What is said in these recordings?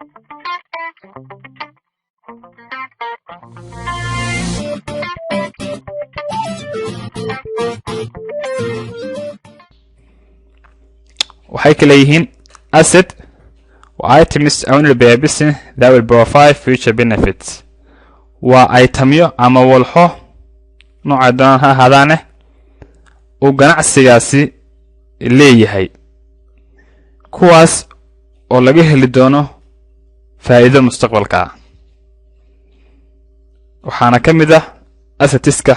waxay kala yihiin asset items owned by a business that will provide future benefits. waa itemyo ama walxo nooca doon ha ahaadaane uu ganacsigaasi leeyahay kuwaas oo laga heli doono faa'iido mustaqbalka ah. waxaana ka mid ah assetiska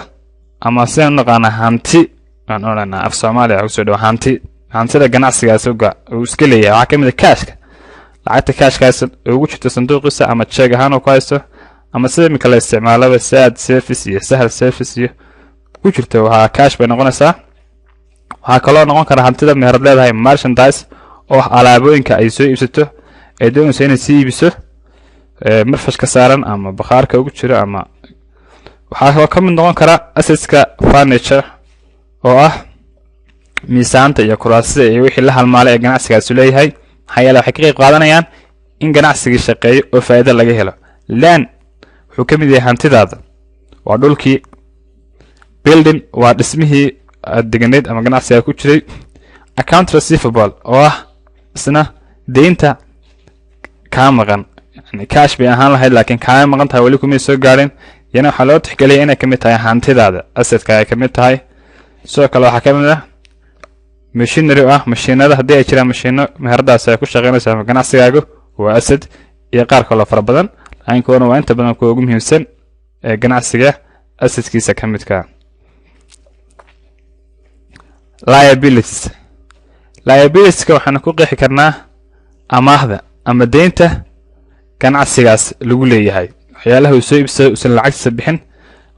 ama sidaan u naqaana hanti aan oranaa af Soomaaliya ugu soo dhaw hantida ganacsigaasi uu iska leeyahay. waxaa ka mid ah cash lacagta cashkaas ugu jirto sanduuqiisa ama check ahaan oo ku haysto ama sida mid kale isticmaalaba saad service iyo sahal service iyo ku jirto waxa cash bay noqonaysaa. waxaa kaloo noqon kara hantida meherad leedahay merchandise oo alaabooyinka ay soo iibsato ay doonayso inay sii iibiso marfash ka saaran ama bakhaarka ugu jiro ama waxaa ka mid noqon kara assetska furniture oo ah miisaanta iyo kuraasida iyo wixii la halmaalay ee ganacsigaasi leeyahay. hay'adaha waxay ka qayb qaadanayaan in ganacsiga shaqeeyo oo faa'iido laga helo. land wuxuu ka mid yahay hantidaada waa dhulkii. building waa dhismihii deganeed ama ganacsiga ku jiray. account receivable oo ah isna deynta ka maqan yani cash bay ahaan lahayd laakiin ka maqan tahay wali kuma soo gaarin yana waxa loo tixgeliyay inay ka mid tahay hantidaada assetka ay ka mid tahay. sidoo kale waxaa ka mid ah machinery mashiinada haddii ay jiraan mashiino meheradaas ay ku shaqeynayso ama ganacsigaagu waa asset iyo qaar kale fara badan laakiin kuwana waa inta badan kuwa ugu muhiimsan ee ganacsiga assetkiisa ka midka. liabilitieska waxaan ku qeexi karnaa amaahda ama deynta ganacsigaas lagu leeyahay. waxyaalaha uu soo iibsado usan lacagtiisa bixin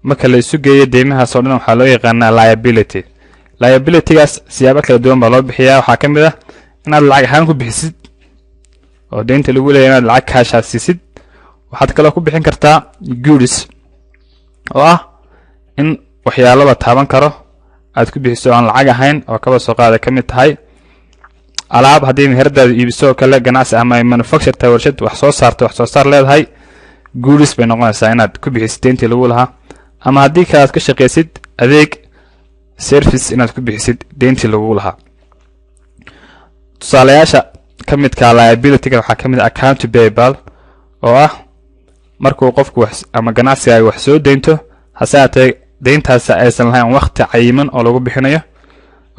marka la isu geeyo deymahaas oo dhan waxaa loo yaqaanaa liability. liabilitygaas siyaabo kala duwan baa loo bixiyaa. waxaa ka mid ah inaad lacag ahaan ku bixisid oo deynta lagu leeyahay inaad lacag cash siisid. waxaad kaloo ku bixin kartaa goods oo ah in waxyaalo la taaban karo aad ku bixiso aan lacag ahayn oo kaba soo qaada ka mid tahay alaab haddii meheradaadu iibiso kale ganacsi ama manufacture tahay warshad wax soo saar leedahay goods bay noqonaysaa inaad ku bixisid deyntii lagu lahaa. ama haddii kale aad ka shaqaysid adeeg service inaad ku bixisid deyntii lagu lahaa. tusaalayaasha ka midka liability-ga waxaa ka mid ah account payable oo ah markuu qofku ama ganacsiga wax soo deynto hase ahaatee deyntaas aysan lahayn waqti cayiman oo lagu bixinayo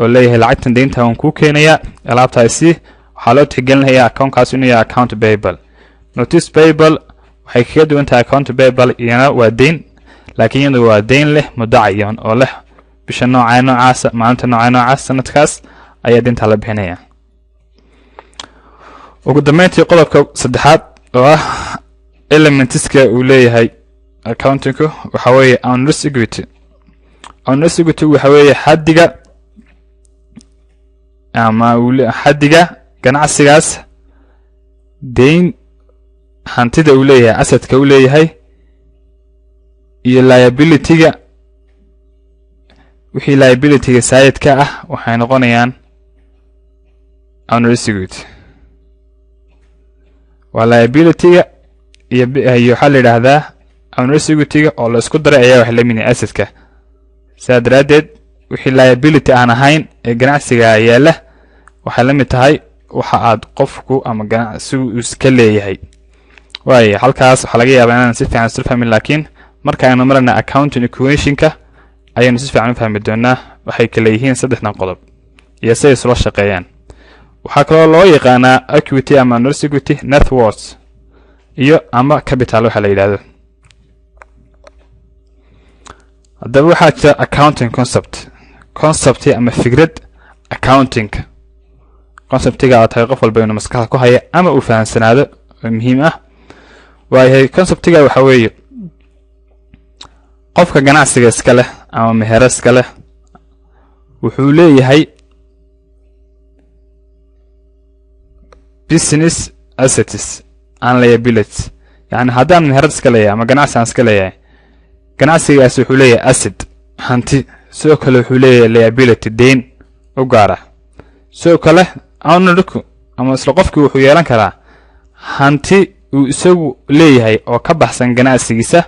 oo leeyahay lacagtan deynta aan ku keenaya alaabtaasi waxaa loo tixgelinayaa account-kaas inuu yahay account payable. notice payable waxay kaga duwan tahay account payable iyana waa deyn laakiin iyadu waa deyn leh muddo cayiman oo leh bisha noocaas maalinta noocaas sanadkaas ayaa deynta la bixinaya. ugu dambeyntii qodobka saddexaad oo ah elementiska uu leeyahay accountingku waxa weeye owners equity. owners equity waxa weeye xaddiga ama xaddiga ganacsigaas deyn hantida uu leeyahay assetka uu leeyahay iyo liability-ga wixii liability-ga saayidka ah waxay noqonayaan owners equity. waa liability-ga iyo waxa la yiraahdaa owners equity-ga oo la isku daray ayaa wax la mid ah assetka. sidaa daraadeed wixii liability aan ahayn ee ganacsiga yaala waxay la mid tahay waxa aad qofku ama ganacsigu iska leeyahay. waayo halkaas waxa laga yaabaa inaan si fiican isu fahmin laakiin marka aynu marna accounting equation-ka ayaynu si fiican u fahmi doonaa waxay kala yihiin saddexdan qodob iyo sidee isla shaqeeyaan. waxaa kaloo loo yaqaanaa equity ama owners equity net worth iyo ama capital waxa la yiraahdo. haddaba waxaa jira accounting concept ama fikrad accounting conceptiga aad tahay qof walba inuu maskaxda ku haya ama uu fahansanaado oo muhiim ah. waayahay conceptiga waxa weeye qofka ganacsiga iska leh ama meherad iska leh wuxuu leeyahay business assets and liabilities. yani haddaan meherad iska leeyahay ama ganacsi aan iska leeyahay ganacsigaas wuxuu leeyahay asset hanti sidoo kale wuxuu leeyahay liability deyn u gaar ah. sidoo kale ownerku ama isla qofkii wuxuu yeelan karaa hanti uu isagu leeyahay oo ka baxsan ganacsigiisa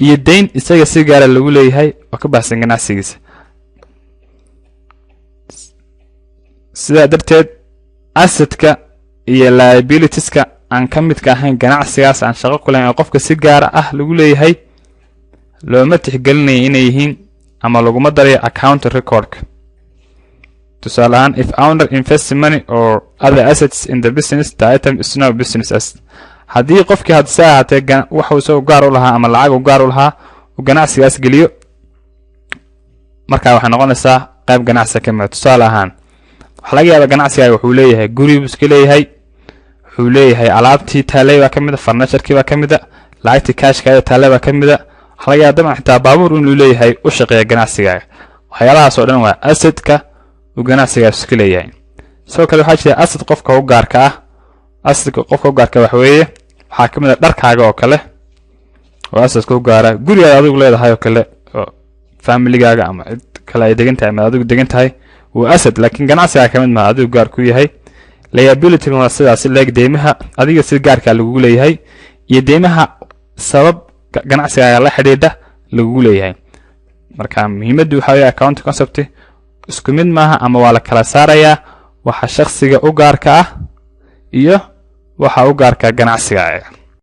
iyo deyn isaga si gaar ah lagu leeyahay oo ka baxsan ganacsigiisa. sidaa darteed assetka iyo liabilitieska aan ka midka ahayn ganacsigaas aan shaqo ku lahayn oo qofka si gaar ah lagu leeyahay looma tixgelinayo inay yihiin ama laguma darayo account record. tusaale ahaan, if owner invests money or other assets in the business, the item is no business asset. haddii qofkii hadse ahaatee waxa uu soo gaar u lahaa ama lacag u gaar u lahaa uu ganacsigaas geliyo, markaa waxay noqonaysaa qayb ganacsi ka mid. tusaale ahaan, waxa laga yaabaa ganacsiga wuxuu leeyahay guri buu iska leeyahay, wuxuu leeyahay alaabtii taalay baa ka mid ah, furniture-kii baa ka mid ah, lacagtii cash-ka taalay baa ka mid ah, waxa laga yaabaa xitaa baabuur inuu leeyahay u shaqeeya ganacsiga. waxyaalahaas oo dhan waa asset-ka uu ganacsigaas iska leeyahay. sidoo kale waxaa jira asset qofka u gaarka ah. assetka qofka u gaarka waxa weeye waxaa ka mid ah dharkaaga oo kale oo assetka u gaara, gurigaada adigu leedahay oo kale oo family-gaaga ama cid kale ay degan tahay ama adigu degan tahay waa asset, laakiin ganacsiga ka mid ma adigu gaar ku yahay. liability waa sidaas leeg deymaha adiga si gaarka lagu leeyahay iyo deymaha sabab ganacsiga la xiriirda lagu leeyahay. marka muhiimaddu waxa weeye account concept isku mid maaha ama waa la kala saarayaa waxa shakhsiga u gaarka ah iyo waxa u gaarka ganacsiga.